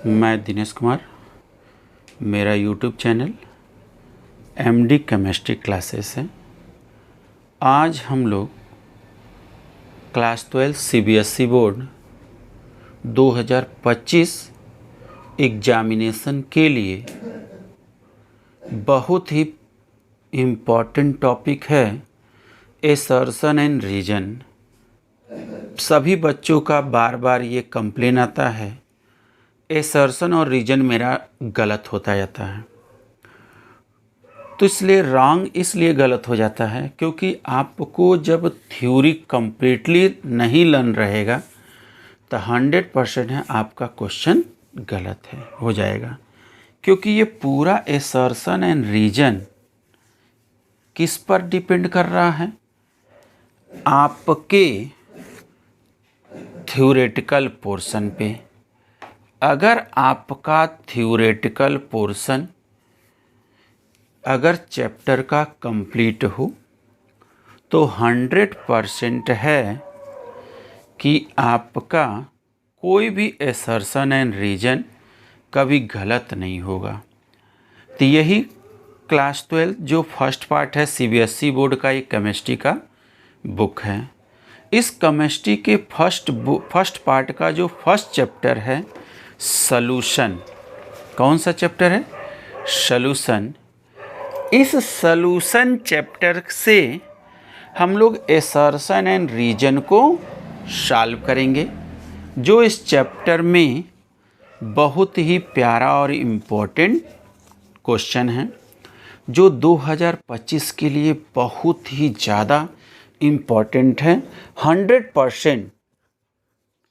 मैं दिनेश कुमार, मेरा YouTube channel MD chemistry classes है। आज हम लोग क्लास 12 सीबीएसई बोर्ड 2025 एग्जामिनेशन के लिए बहुत ही इम्पॉर्टेंट टॉपिक है एसर्शन एंड रीजन। सभी बच्चों का बार बार ये कंप्लेन आता है, एसर्शन और रीजन मेरा गलत होता जाता है। तो इसलिए रॉन्ग इसलिए गलत हो जाता है क्योंकि आपको जब थ्योरी कंप्लीटली नहीं लर्न रहेगा तो 100% है आपका क्वेश्चन गलत है हो जाएगा। क्योंकि ये पूरा एसर्शन एंड रीजन किस पर डिपेंड कर रहा है? आपके थ्योरेटिकल पोर्शन पे। अगर आपका थ्योरेटिकल पोर्शन अगर चैप्टर का कंप्लीट हो तो 100% है कि आपका कोई भी एसर्शन एंड रीजन कभी गलत नहीं होगा। तो यही क्लास 12 जो फर्स्ट पार्ट है सीबीएसई बोर्ड का एक केमिस्ट्री का बुक है। इस केमिस्ट्री के फर्स्ट पार्ट का जो फर्स्ट चैप्टर है सॉल्यूशन। कौन सा चैप्टर है? सॉल्यूशन। इस सॉल्यूशन चैप्टर से हम लोग एसर्शन एंड रीजन को सॉल्व करेंगे, जो इस चैप्टर में बहुत ही प्यारा और इम्पोर्टेंट क्वेश्चन है, जो 2025 के लिए बहुत ही ज़्यादा इम्पोर्टेंट है। 100%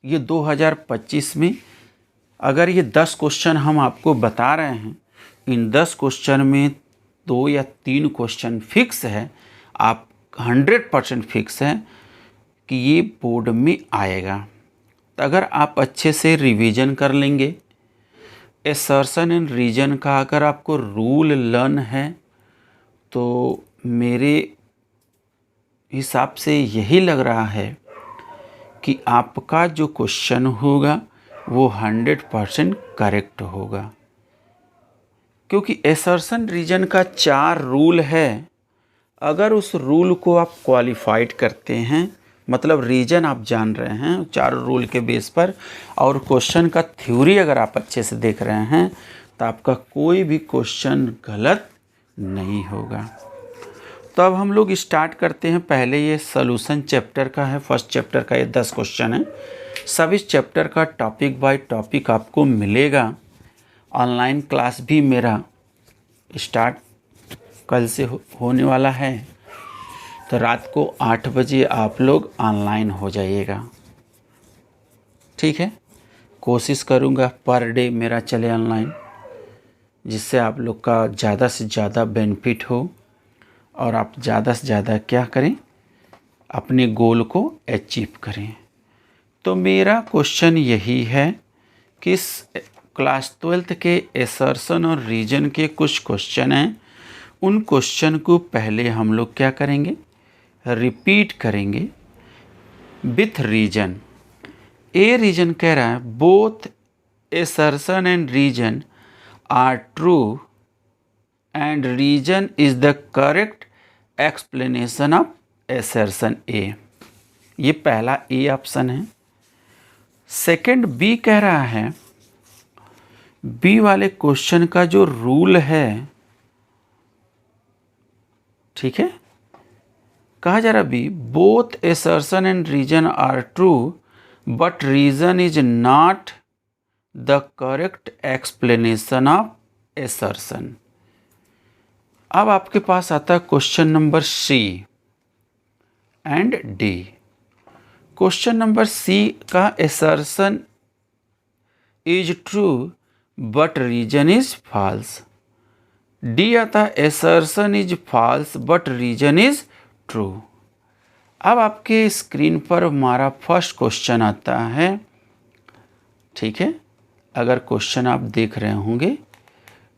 ये 2025 में अगर ये 10 क्वेश्चन हम आपको बता रहे हैं, इन 10 क्वेश्चन में 2 या 3 क्वेश्चन फिक्स है, आप 100% फिक्स है कि ये बोर्ड में आएगा। तो अगर आप अच्छे से रिवीजन कर लेंगे, एसर्शन एंड रीजन का अगर आपको रूल लर्न है, तो मेरे हिसाब से यही लग रहा है कि आपका जो क्वेश्चन होगा वो 100% करेक्ट होगा। क्योंकि एसर्शन रीजन का 4 रूल है। अगर उस रूल को आप क्वालिफाइड करते हैं, मतलब रीजन आप जान रहे हैं 4 रूल के बेस पर, और क्वेश्चन का थ्योरी अगर आप अच्छे से देख रहे हैं, तो आपका कोई भी क्वेश्चन गलत नहीं होगा। तो अब हम लोग स्टार्ट करते हैं। पहले ये सॉल्यूशन चैप्टर का है, फर्स्ट चैप्टर का ये 10 क्वेश्चन है। सब इस चैप्टर का टॉपिक बाय टॉपिक आपको मिलेगा। ऑनलाइन क्लास भी मेरा स्टार्ट कल से होने वाला है, तो रात को 8 बजे आप लोग ऑनलाइन हो जाइएगा, ठीक है। कोशिश करूँगा पर डे मेरा चले ऑनलाइन, जिससे आप लोग का ज़्यादा से ज़्यादा बेनिफिट हो और आप ज़्यादा से ज़्यादा क्या करें, अपने गोल को अचीव करें। तो मेरा क्वेश्चन यही है कि क्लास 12 के एसर्शन और रीजन के कुछ क्वेश्चन हैं। उन क्वेश्चन को पहले हम लोग क्या करेंगे, रिपीट करेंगे विथ रीजन। ए रीजन कह रहा है both assertion and reason are true and reason is the correct explanation of assertion A. ये पहला ए ऑप्शन है। सेकंड बी कह रहा है, बी वाले क्वेश्चन का जो रूल है, ठीक है, कहा जा रहा B both assertion and reason are true but reason is not the correct explanation of assertion. अब आपके पास आता है question number C and D. Question number C का assertion is true but reason is false. D आता है assertion is false but reason is true. अब आपके स्क्रीन पर हमारा फर्स्ट क्वेश्चन आता है, ठीक है। अगर क्वेश्चन आप देख रहे होंगे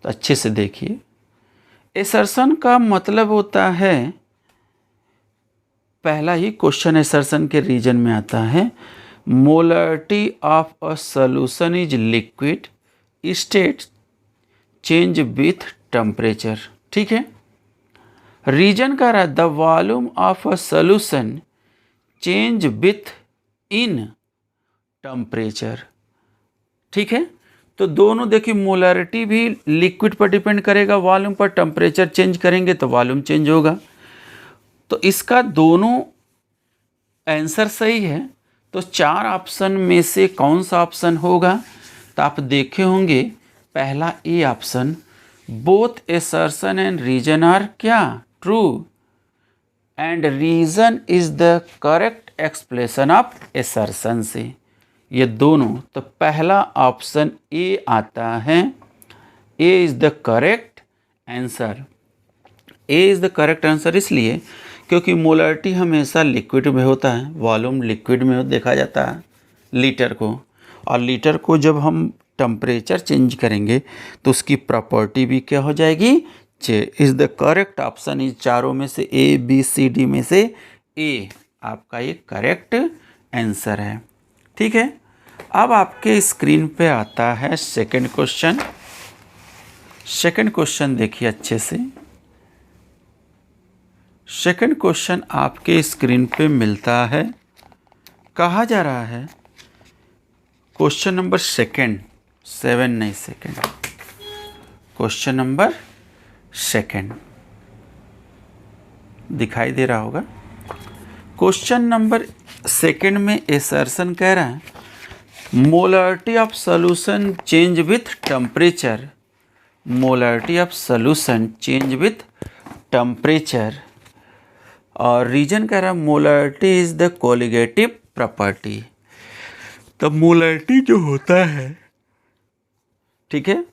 तो अच्छे से देखिए। एसर्शन का मतलब होता है, पहला ही क्वेश्चन एसर्शन के रीजन में आता है, molarity of a solution is liquid state change with temperature. ठीक है, रीजन कह रहा है the volume of a solution change with in temperature. ठीक है, तो दोनों देखिए, मोलरिटी भी लिक्विड पर डिपेंड करेगा, वॉल्यूम पर। टेम्परेचर चेंज करेंगे तो वॉल्यूम चेंज होगा। तो इसका दोनों आंसर सही है। तो 4 ऑप्शन में से कौन सा ऑप्शन होगा? तो आप देखे होंगे पहला A option, both assertion and reason are क्या true and reason is the correct explanation of assertion से, ये दोनों। तो पहला ऑप्शन ए आता है, A is the correct answer. A is the correct answer इसलिए क्योंकि मोलरिटी हमेशा लिक्विड में होता है, वॉल्यूम लिक्विड में देखा जाता है लीटर को, और लीटर को जब हम टेम्परेचर चेंज करेंगे तो उसकी प्रॉपर्टी भी क्या हो जाएगी? Is the correct option is चारों में से ए बी सी डी में से ए आपका ये करेक्ट आंसर है। ठीक है, अब आपके स्क्रीन पे आता है सेकंड क्वेश्चन। सेकंड क्वेश्चन देखिए अच्छे से। सेकंड क्वेश्चन आपके स्क्रीन पे मिलता है, कहा जा रहा है क्वेश्चन नंबर सेकंड, 7 नहीं सेकंड, क्वेश्चन नंबर सेकंड दिखाई दे रहा होगा। क्वेश्चन नंबर सेकंड में असर्शन कह रहा है molarity of solution change with temperature. Molarity of solution change with temperature, और रीजन कह रहा है molarity is the colligative property. तो मोलरिटी जो होता है, ठीक है,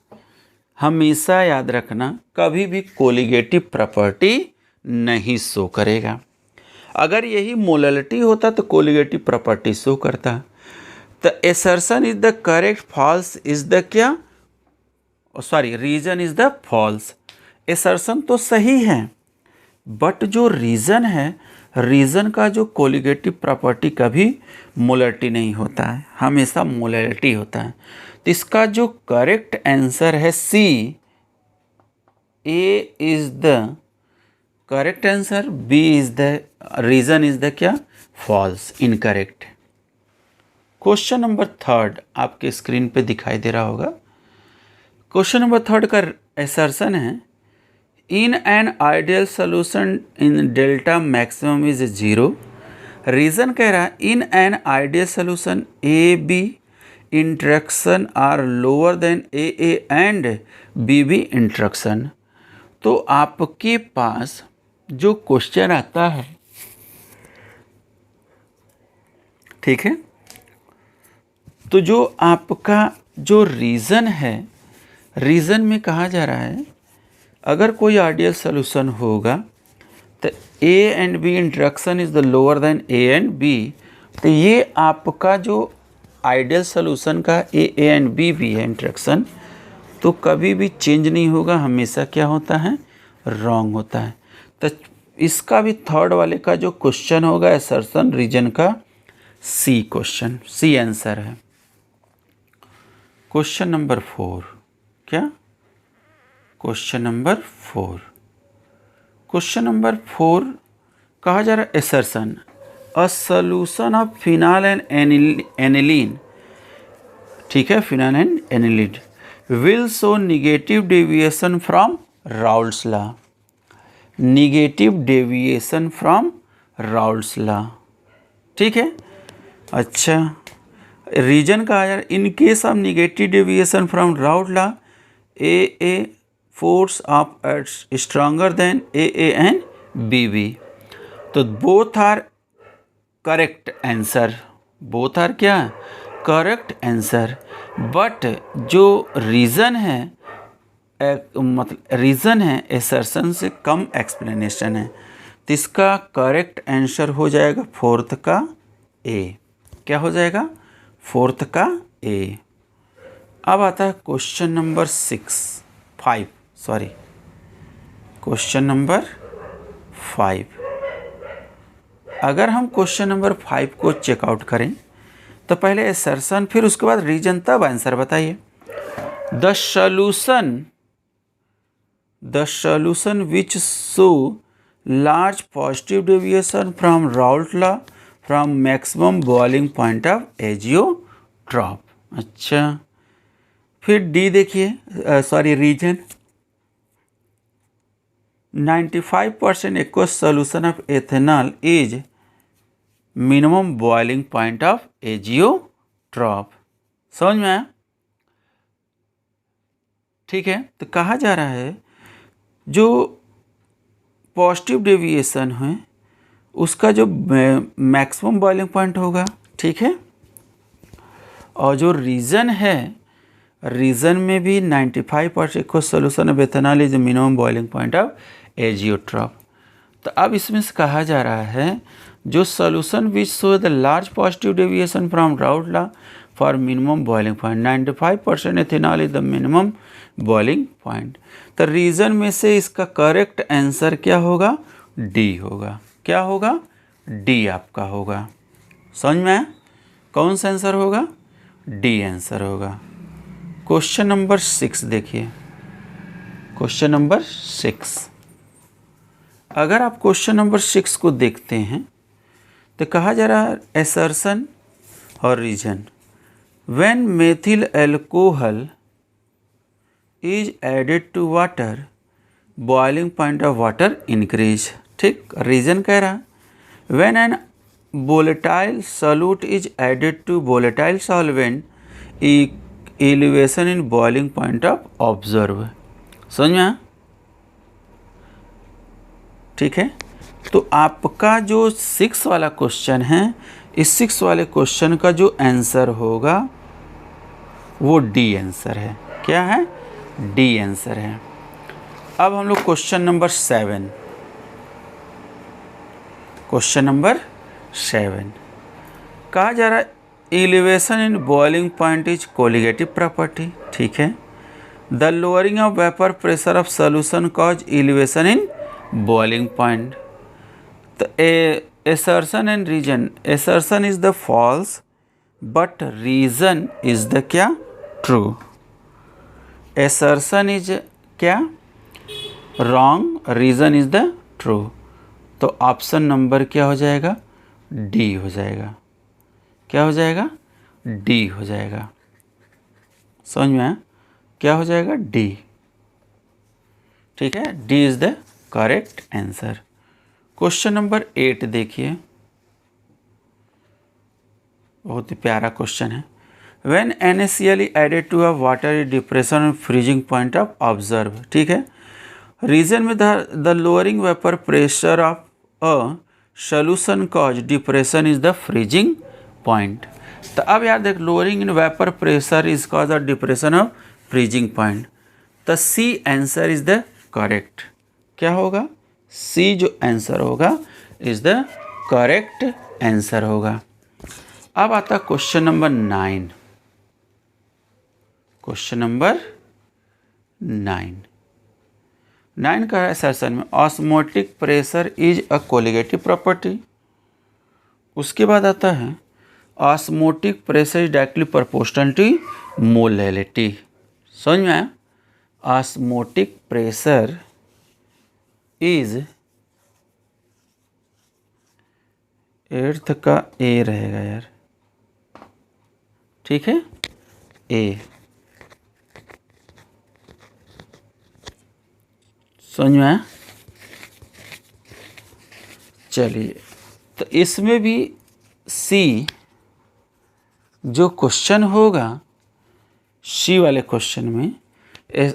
हमेशा याद रखना कभी भी कोलिगेटिव प्रॉपर्टी नहीं शो करेगा। अगर यही मोलरिटी होता तो कोलिगेटिव प्रॉपर्टी शो करता। तो assertion is the correct, false is the क्या, sorry, reason is the false. Assertion तो सही है, बट जो रीज़न है, रीज़न का जो कोलिगेटिव प्रॉपर्टी कभी मोलरिटी नहीं होता है, हमेशा मोलरिटी होता है। तो इसका जो करेक्ट आंसर है C, A is the correct answer, B is the reason is the क्या, false, incorrect. Question number third आपके स्क्रीन पे दिखाई दे रहा होगा। क्वेश्चन नंबर थर्ड का असर्शन है in an ideal solution in delta maximum is 0। Reason कह रहा है in an ideal solution A B interaction are lower than A and B B interaction. तो आपके पास जो क्वेश्चन आता है, ठीक है, तो जो आपका जो रीज़न है, रीज़न में कहा जा रहा है अगर कोई आइडियल सोल्यूशन होगा तो A and B interaction is the lower than A and B. तो ये आपका जो आइडियल सोल्यूशन का ए एंड बी भी है इंट्रैक्शन, तो कभी भी चेंज नहीं होगा, हमेशा क्या होता है, रॉन्ग होता है। तो इसका भी थर्ड वाले का जो क्वेश्चन होगा असर्शन रीजन का सी क्वेश्चन, सी आंसर है। क्वेश्चन नंबर 4 क्या, क्वेश्चन नंबर 4, क्वेश्चन नंबर 4 कहा जा रहा है assertion a solution of phenyl and aniline, ठीक है, phenyl and aniline will show negative deviation from Raoult's law. Negative deviation from Raoult's law, ठीक है। अच्छा, रीजन कहा जा रहा है in case of negative deviation from Raoult law A force of stronger than A and B B. तो both are correct answer, both are क्या, correct answer. But जो रीज़न है, मतलब रीज़न है असर्शन से कम एक्सप्लेनेशन है, तो इसका करेक्ट आंसर हो जाएगा फोर्थ का ए। क्या हो जाएगा, फोर्थ का ए। अब आता है question number 5, sorry, question number 5। अगर हम क्वेश्चन नंबर 5 को चेकआउट करें तो पहले असर्शन, फिर उसके बाद रीजन, तब आंसर बताइए। The solution which show large positive deviation from Raoult law from maximum boiling point of azeotrope। अच्छा, फिर डी देखिए, sorry reason 95% aqueous solution of ethanol is minimum boiling point of azeotrope। समझ में आया? ठीक है, तो कहा जा रहा है जो पॉजिटिव डेविएशन है उसका जो मैक्सिमम बॉइलिंग पॉइंट होगा, ठीक है, और जो रीजन है, रीजन में भी 95% aqueous solution of ethanol is minimum boiling point of azeotrope. तो अब इसमें से कहा जा रहा है जो solution which show the large positive deviation from route law for minimum boiling point 95% ethanol is the minimum boiling point. तो रीजन में से इसका करेक्ट आंसर क्या होगा? डी होगा। क्या होगा? डी आपका होगा। समझ में आया? कौन सा आंसर होगा? डी आंसर होगा। क्वेश्चन नंबर 6 देखिए, क्वेश्चन नंबर 6। अगर आप क्वेश्चन नंबर 6 को देखते हैं तो कहा जा रहा है एसर्शन और reason when methyl alcohol is added to water boiling point of water increase. ठीक, रीजन कह रहा है when an volatile solute is added to volatile solvent elevation in boiling point of observe. समझ में आया? ठीक है, तो आपका जो 6 वाला क्वेश्चन है, इस 6 वाले क्वेश्चन का जो आंसर होगा वो डी आंसर है। क्या है? डी आंसर है। अब हम लोग क्वेश्चन नंबर 7, क्वेश्चन नंबर 7 कहा जा रहा है elevation in boiling point is colligative property. ठीक है, the lowering of vapour pressure of solution cause elevation in boiling point. तो assertion and reason, assertion is the false but reason is the क्या? true। assertion is क्या? wrong, reason is the true। तो option number क्या हो जाएगा? D हो जाएगा। क्या हो जाएगा? डी हो जाएगा। समझ में आया? क्या हो जाएगा? डी। ठीक है, D is the correct answer. Question number 8 देखिए, बहुत ही प्यारा क्वेश्चन है। When NaCl added to a water depression freezing point of observe. ठीक है, रीजन में the lowering vapour pressure of a solution cause depression is the freezing point. तो अब यार देख, lowering in vapour pressure is cause the depression of freezing point. तो C answer is the correct. क्या होगा? सी जो आंसर होगा इज द करेक्ट आंसर होगा। अब आता क्वेश्चन नंबर 9, क्वेश्चन नंबर 9 का सेशन में osmotic pressure is a colligative property. उसके बाद आता है osmotic pressure is directly proportional to molality. समझ में आया? ऑस्मोटिक प्रेशर इज 8th का ए रहेगा यार। ठीक है, ए। समझ में आया? चलिए, तो इसमें भी सी जो क्वेश्चन होगा, सी वाले क्वेश्चन में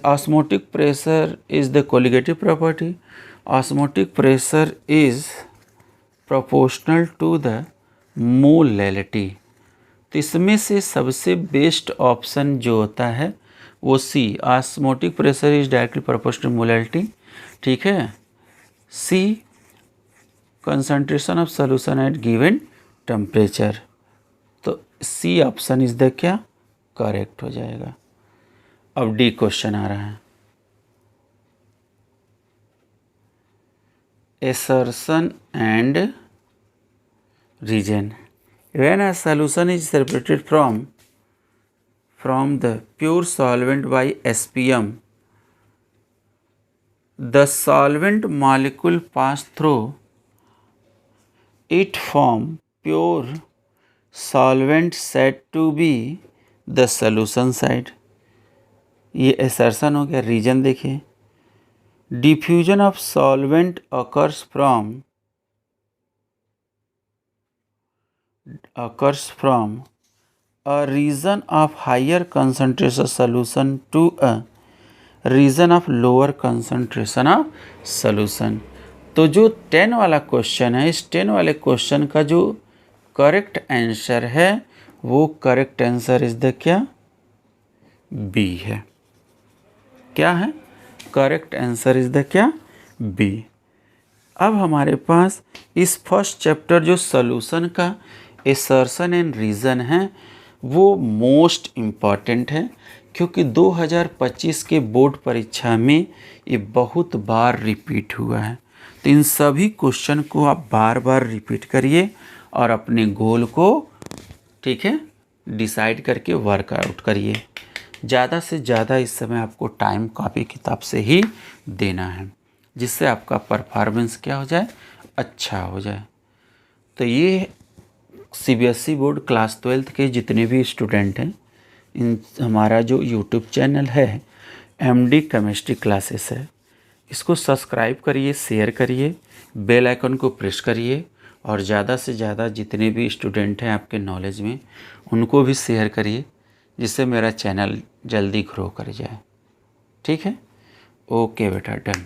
osmotic pressure is the colligative property, osmotic pressure is proportional to the molality. तो इसमें से सबसे बेस्ट ऑप्शन जो होता है वो C, osmotic pressure is directly proportional molality. ठीक है, C concentration of solution at given temperature. तो सी ऑप्शन इज द क्या? करेक्ट हो जाएगा। अब डी क्वेश्चन आ रहा है, assertion and reason when a solution is separated from from the pure solvent by SPM, the solvent molecule pass through it form pure solvent said to be the solution side. ये assertion हो गया. Reason देखिए, diffusion of solvent occurs from a region of higher concentration solution to a region of lower concentration of solution. तो जो 10 वाला question है, इस 10 वाले क्वेश्चन का जो करेक्ट आंसर है वो करेक्ट आंसर इज द क्या, बी है. क्या है करेक्ट आंसर इज द क्या, बी. अब हमारे पास इस फर्स्ट चैप्टर जो सॉल्यूशन का एसर्शन एंड रीज़न है वो मोस्ट इम्पॉर्टेंट है, क्योंकि 2025 के बोर्ड परीक्षा में ये बहुत बार रिपीट हुआ है. तो इन सभी क्वेश्चन को आप बार बार रिपीट करिए और अपने गोल को, ठीक है, डिसाइड करके वर्कआउट करिए. ज़्यादा से ज़्यादा इस समय आपको टाइम कॉपी किताब से ही देना है, जिससे आपका परफॉर्मेंस क्या हो जाए, अच्छा हो जाए. तो ये CBSE बोर्ड क्लास 12th के जितने भी स्टूडेंट हैं, इन हमारा जो यूट्यूब चैनल है MD केमिस्ट्री क्लासेस है, इसको सब्सक्राइब करिए, शेयर करिए, बेल आइकन को प्रेस करिए और ज़्यादा से ज़्यादा जितने भी स्टूडेंट हैं आपके नॉलेज में उनको भी शेयर करिए, जिससे मेरा चैनल जल्दी ग्रो कर जाए. ठीक है, ओके बेटा, डन.